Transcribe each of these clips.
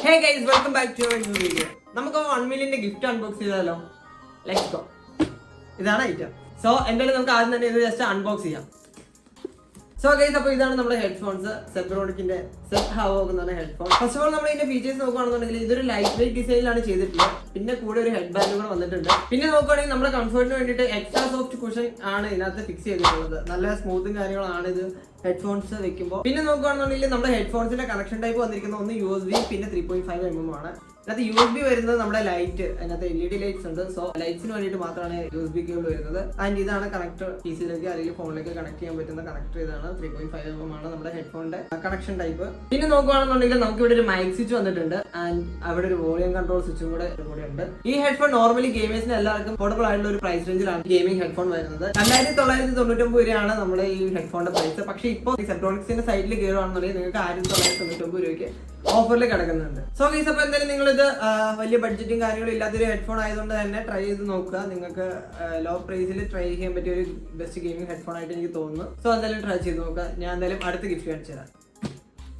Hey guys, welcome back to our new video. നമുക്ക് 1 million gift unbox ചെയ്താലോ? Let's go. ഇതാണ് item. So എന്തായാലും നമുക്ക് ആദ്യം തന്നെ ഇത് ജസ്റ്റ് അൺബോക്സ് ചെയ്യാം. സോ ഗൈസ്, അപ്പോൾ ഇതാണ് നമ്മുടെ ഹെഡ്ഫോൺസ്, സെബ്രോണിക്കിന്റെ സെറ്റ് ഹാവോക്ക് എന്ന് പറഞ്ഞ ഹെഡ്ഫോൺ. ഫസ്റ്റ് ഓഫ് ഓൾ നമ്മൾ ഇതിന്റെ ഫീച്ചേഴ്സ് നോക്കുകയാണെന്നുണ്ടെങ്കിൽ ഇതൊരു ലൈറ്റ് വെയിറ്റ് ഡിസൈനിലാണ് ചെയ്തിട്ടുള്ളത്. പിന്നെ കൂടെ ഒരു ഹെഡ് ബാൻഡ് കൂടെ വന്നിട്ടുണ്ട്. പിന്നെ നോക്കുകയാണെങ്കിൽ നമ്മുടെ കംഫർട്ടിന് വേണ്ടിയിട്ട് എക്സ്ട്രാ സോഫ്റ്റ് കുഷൻ ആണ് ഇതിനകത്ത് ഫിക്സ് ചെയ്തിട്ടുള്ളത്. നല്ല സ്മൂത്തും കാര്യങ്ങളാണ് ഇത് ഹെഡ്ഫോൺസ് വെക്കുമ്പോൾ. പിന്നെ നോക്കുകയാണെന്നുണ്ടെങ്കിൽ നമ്മുടെ ഹെഡ്ഫോൺസിന്റെ കണക്ഷൻ ടൈപ്പ് വന്നിരിക്കുന്നത് ഒന്ന് USB പിന്നെ 3.5mm ആണ്. അതിനകത്ത് USB വരുന്നത് നമ്മുടെ ലൈറ്റ്, അതിനകത്ത് LED ലൈറ്റ്സ് ഉണ്ട്. സോ ലൈറ്റ്സിന് വേണ്ടിയിട്ട് മാത്രമാണ് USB കേബിൾ വരുന്നത്. ആൻഡ് ഇതാണ് കണക്ടർ, PCയിലേക്ക് അല്ലെങ്കിൽ ഫോണിലേക്ക് കണക്ട് ചെയ്യാൻ പറ്റുന്ന കണക്ടർ. ഇതാണ് 3.5mm ആണ് നമ്മുടെ ഹെഡ്ഫോണിന്റെ കണക്ഷൻ ടൈപ്പ്. പിന്നെ നോക്കുകയാണെന്നുണ്ടെങ്കിൽ നമുക്ക് ഇവിടെ ഒരു മൈക്ക് സ്വിച്ച് വന്നിട്ടുണ്ട്. ആൻഡ് അവിടെ ഒരു വോളിയം കൺട്രോൾ സ്വിച്ചും കൂടെ ഉണ്ട്. ഈ ഹെഡ്ഫോൺ നോർമലി ഗെയിമേഴ്സിന് എല്ലാവർക്കും അഫോർഡബിൾ ആയിട്ടുള്ള ഒരു പ്രൈസ് റേഞ്ചിലാണ് ഗെയിമിംഗ് ഹെഡ്ഫോൺ വരുന്നത്. 2999 രൂപയാണ് നമ്മുടെ ഈ ഹെഡ്ഫോണിന്റെ പ്രൈസ്. പക്ഷേ ഇപ്പോൾ ഈ സെബ്രോണിക്സിന്റെ സൈഡിൽ കയറുകയാണെന്നുണ്ടെങ്കിൽ നിങ്ങൾക്ക് 1999 രൂപയ്ക്ക് ഓഫറിൽ കിടക്കുന്നുണ്ട്. സോ ഗൈസ്, അപ്പോൾ എന്തായാലും നിങ്ങളിത് വലിയ ബഡ്ജറ്റും കാര്യങ്ങളും ഇല്ലാത്തൊരു ഹെഡ്ഫോൺ ആയതുകൊണ്ട് തന്നെ ട്രൈ ചെയ്ത് നോക്കുക. നിങ്ങൾക്ക് ലോ പ്രൈസിൽ ട്രൈ ചെയ്യാൻ പറ്റിയ ഒരു ബെസ്റ്റ് ഗെയിമിംഗ് ഹെഡ്ഫോൺ ആയിട്ട് എനിക്ക് തോന്നുന്നു. സോ എന്തായാലും ട്രൈ ചെയ്ത് നോക്കുക. ഞാൻ എന്തായാലും അടുത്ത ഗിഫ്റ്റ് കാണിച്ചു തരാം.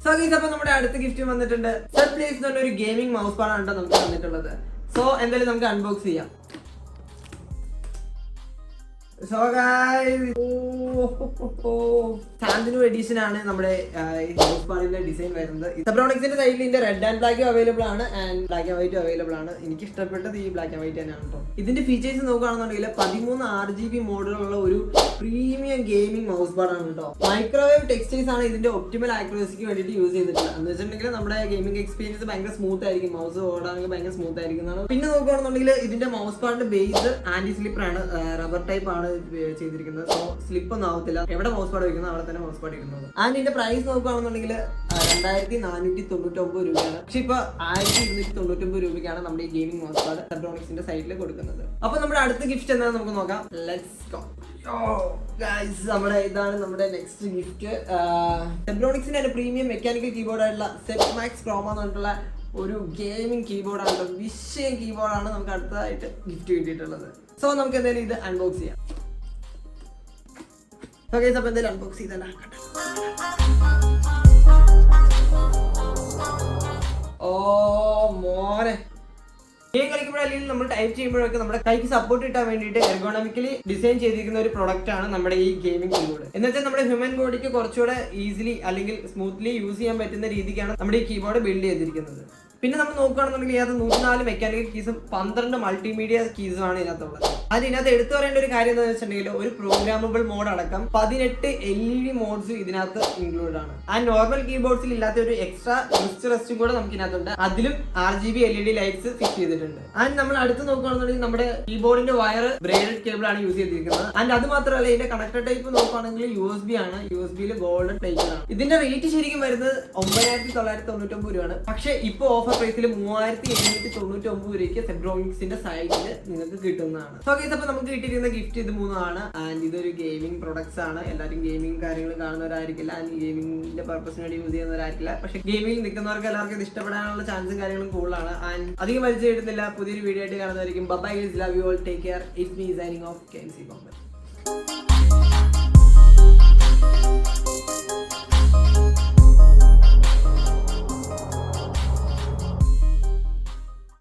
സോ ഗൈസ്, അപ്പോൾ നമ്മുടെ അടുത്ത ഗിഫ്റ്റ് വന്നിട്ടുണ്ട്. സർപ്ലേസ് എന്ന് പറഞ്ഞ ഒരു ഗെയിമിംഗ് മൗസ് പാഡാണ് നമുക്ക് വന്നിട്ടുള്ളത്. സോ എന്തായാലും നമുക്ക് അൺബോക്സ് ചെയ്യാം. സോ ഗൈസ്, സാന്തിനു എഡിഷൻ ആണ് നമ്മുടെ മൗസ് പാഡിന്റെ ഡിസൈൻ വരുന്നത്. സെബ്രോണിക്സിന്റെ സൈഡിൽ ഇതിന്റെ റെഡ് ആൻഡ് ബ്ലാക്ക് അവൈലബിൾ ആണ് and black and white available ആണ്. എനിക്ക് ഇഷ്ടപ്പെട്ടത് ഈ ബ്ലാക്ക് ആൻഡ് വൈറ്റ് തന്നെയാണ് കേട്ടോ. ഇതിന്റെ ഫീച്ചേഴ്സ് നോക്കുകയാണെന്നുണ്ടെങ്കിൽ 13 RGB മോഡുകളുള്ള ഒരു പ്രീമിയം ഗെയിമിംഗ് മൗസ് പാഡാണ് കേട്ടോ. മൈക്രോവേവ് ടെക്സ്റ്റൈൽസ് ആണ് ഇതിന്റെ ഒപ്റ്റിമൽ ആക്യുറസിക്ക് വേണ്ടിയിട്ട് യൂസ് ചെയ്തിട്ടുള്ളത്. എന്ന് വെച്ചിട്ടുണ്ടെങ്കിൽ നമ്മുടെ ഗെയിമിംഗ് എക്സ്പീരിയൻസ് ഭയങ്കര സ്മൂത്ത് ആയിരിക്കും, മൗസ് ഓടാണെങ്കിൽ ഭയങ്കര സ്മൂത്ത് ആയിരിക്കുന്നതാണ്. പിന്നെ നോക്കുകയാണെന്നുണ്ടെങ്കിൽ ഇതിന്റെ മൗസ് പാഡിന്റെ ബേസ് ആന്റി സ്ലിപ്പർ ആണ്, റബ്ബർ ടൈപ്പ് ആണ് ചെയ്തിരിക്കുന്നത്. സോ സ്ലിപ്പ് ഒന്നും ആവത്തില്ല. എവിടെ മൗസ് പാഡ് വെക്കുന്നത് അവിടെ തന്നെ മൗസ് പാഡ് ഇരിക്കുന്നത്. ആൻഡ് ഇതിന്റെ പ്രൈസ് നോക്കുകയാണെന്നുണ്ടെങ്കിൽ 2499 രൂപയാണ്. പക്ഷെ ഇപ്പൊ 1299 രൂപയ്ക്കാണ് നമ്മുടെ ഈ ഗെയിമിംഗ് മൗസ് പാഡ് സെബ്രോണിക്സിന്റെ സൈഡിൽ കൊടുക്കുന്നത്. അപ്പൊ നമ്മുടെ അടുത്ത ഗിഫ്റ്റ് എന്താണെന്ന് നമുക്ക് നോക്കാം. Let's go. ഗൈസ്, ഇതാണ് നമ്മുടെ നെക്സ്റ്റ് ഗിഫ്റ്റ്. സെബ്രോണിക്സിന്റെ ഒരു പ്രീമിയം മെക്കാനിക്കൽ കീബോർഡ് ആയിട്ടുള്ള സെറ്റ് മാക്സ് ക്രോമ എന്ന് പറഞ്ഞിട്ടുള്ള ഒരു ഗെയിമിംഗ് കീബോർഡാണ്, വിഷയം കീബോർഡാണ് നമുക്ക് അടുത്തതായിട്ട് ഗിഫ്റ്റ് കിട്ടിയിട്ടുള്ളത്. സോ നമുക്ക് എന്തായാലും ഇത് അൺബോക്സ് ചെയ്യാം. അപ്പൊ എന്തായാലും അൺബോക്സ് ചെയ്തല്ല. ഓ മോനെ, ഗെയിം കളിക്കുമ്പോഴല്ലെങ്കിൽ നമ്മൾ ടൈപ്പ് ചെയ്യുമ്പോഴൊക്കെ നമ്മുടെ കൈക്ക് സപ്പോർട്ട് കിട്ടാൻ വേണ്ടിയിട്ട് എർഗോണമിക്കലി ഡിസൈൻ ചെയ്തിരിക്കുന്ന ഒരു പ്രൊഡക്റ്റ് ആണ് നമ്മുടെ ഈ ഗെയിമിംഗ് കീബോർഡ്. എന്ന് വെച്ചാൽ നമ്മുടെ ഹ്യൂമൻ ബോഡിക്ക് കുറച്ചുകൂടെ ഈസിലി അല്ലെങ്കിൽ സ്മൂത്ത്ലി യൂസ് ചെയ്യാൻ പറ്റുന്ന രീതിക്കാണ് നമ്മുടെ ഈ കീബോർഡ് ബിൽഡ് ചെയ്തിരിക്കുന്നത്. പിന്നെ നമ്മൾ നോക്കുകയാണെന്നുണ്ടെങ്കിൽ ഇതിനകത്ത് 104 മെക്കാനിക്കൽ കീസും 12 മൾട്ടിമീഡിയ കീസും ആണ് ഇതിനകത്തുള്ളത്. അതിനകത്ത് എടുത്തു പറയേണ്ട ഒരു കാര്യം എന്താണെന്ന് വെച്ചിട്ടുണ്ടെങ്കിൽ ഒരു പ്രോഗ്രാമബിൾ മോഡ് അടക്കം 18 LED മോഡ്സ് ഇതിനകത്ത് ഇൻക്ലൂഡ് ആണ്. ആ നോർമൽ കീബോർഡ്സിൽ ഇല്ലാത്ത ഒരു എക്സ്ട്രാ റെസ്റ്റും കൂടെ നമുക്ക് ഇതിനകത്തുണ്ട്. അതിലും RGB LED ലൈറ്റ്സ് ഫിക്സ് ചെയ്തിട്ടുണ്ട്. ആൻഡ് നമ്മൾ അടുത്ത് നോക്കുകയാണെന്നുണ്ടെങ്കിൽ നമ്മുടെ കീബോർഡിന്റെ വയർ ബ്രേഡഡ് കേബിൾ ആണ് യൂസ് ചെയ്തിരിക്കുന്നത്. ആൻഡ് അത് മാത്രമല്ല, ഇതിന്റെ കണക്ടർ ടൈപ്പ് നോക്കുകയാണെങ്കിൽ USB ആണ്. USB ഗോൾഡൻ പ്ലേറ്റഡ് ആണ്. ഇതിന്റെ റേറ്റ് ശരിക്കും വരുന്നത് 9999 രൂപയാണ്. പക്ഷെ ഇപ്പൊ ഓഫർ പ്രൈസിൽ 3799 രൂപയ്ക്ക് സെബ്രോണിക്സിന്റെ സൈഡിൽ നിങ്ങൾക്ക് കിട്ടുന്നതാണ്. സോ ഗൈസ്, അപ്പോൾ നമുക്ക് കിട്ടിയിരിക്കുന്ന ഗിഫ്റ്റ് ഇത് 3 ആണ്. ആൻഡ് ഇതൊരു ഗെയിമിംഗ് പ്രൊഡക്ട്സ് ആണ്. എല്ലാവരും ഗെയിമിംഗ് കാര്യങ്ങൾ കാണുന്നവരായിരിക്കില്ല, ആൻഡ് ഗെയിമിംഗിന്റെ പർപ്പസിന് വേണ്ടി യൂസ് ചെയ്യുന്നവരായിരിക്കില്ല. പക്ഷേ ഗെയിമിംഗ് നിൽക്കുന്നവർക്ക് എല്ലാവർക്കും ഇത് ഇഷ്ടപ്പെടാനുള്ള ചാൻസും കാര്യങ്ങളും കൂടുതലാണ്. ആൻഡ് അധികം പരിചയപ്പെടുന്നില്ല, പുതിയൊരു വീഡിയോ ആയിട്ട് കാണുന്നതായിരിക്കും. Bye guys, love you all, take care. It's me signing off. KMC Bombay.